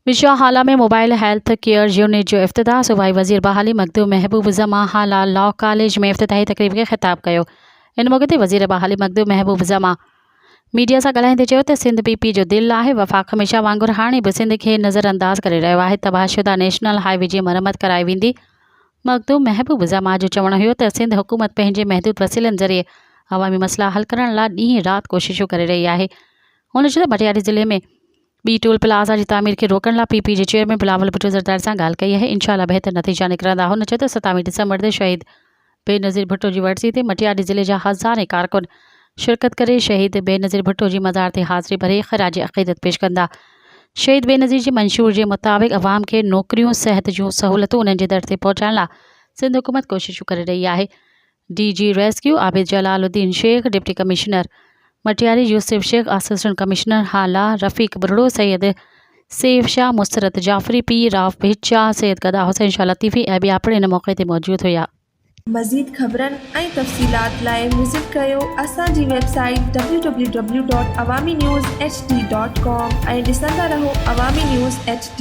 मिशा हाला में mobile health care unit जो इफ्तिताह सूबाई वज़ीर बहाली मखदूम महबूब ज़मा हाला लॉ कॉलेज में इफ्तिताही तकरीब खे ख़िताब कयो। इन मौक़े ते वज़ीर बहाली मखदूम महबूब ज़मा मीडिया सां ॻाल्हाईंदे चयो त सिंध PP जो दिलि आहे। वफ़ाक़ हमेशह वांगुरु हाणे बि सिंध खे नज़रअंदाज़ करे रहियो आहे। तबाहशुदा नेशनल हाईवे जी मरम्मत कराई वेंदी। मखदूम महबूब ज़मा जो चवणु हुयो त सिंध हुकूमत पंहिंजे महदूद वसीलनि ज़रिए अवामी मसइला हल करण लाइ ॾींहुं राति कोशिशूं करे रही आहे। हुन चयो त मटियारी ज़िले में ॿी टोल प्लाज़ा जी तामीर खे रोकण लाइ PP जे चेयरमैन बिलावल भुट्टो ज़रदारी सां ॻाल्हि कई आहे। इंशाअल्लाह बहितर नतीजा निकिरंदा। हुन चयो त 27 दिसंबर ते शहीद बेनज़ीर भुट्टो जी वर्सी ते मटियारी ज़िले जा हज़ारे कारकुन शिरकत करे शहीद बेनज़ीर भुट्टो जी मज़ार ते हाज़िरी भरे ख़राज अक़ीदत पेश कंदा। शहीद बेनज़ीर जी मंशूर जे मुताबिक़ अवाम खे नौकरियूं सिहत जूं सहूलतूं उन्हनि जे दर ते पहुचाइण लाइ सिंध हुकूमत कोशिशूं करे रही आहे। DG rescue Abid Jalaluddin Sheikh, deputy commissioner Matiari Yousuf Sheikh, assistant commissioner Hala Rafiq Burdo, Syed Saif Shah, Musarrat Jafri, P Rao Bhicha, Syed Gada Hussain Shah लतीफ़ी ऐं ॿिया पिण इन मौक़े ते मौजूद हुआ। मज़ीद ख़बरनि ऐं तफ़सीलात लाइ विज़िट कयो असांजी वेबसाइट www.awamiNewsHD.com ऐं ॾिसंदा रहो अवामी न्यूज़ HD।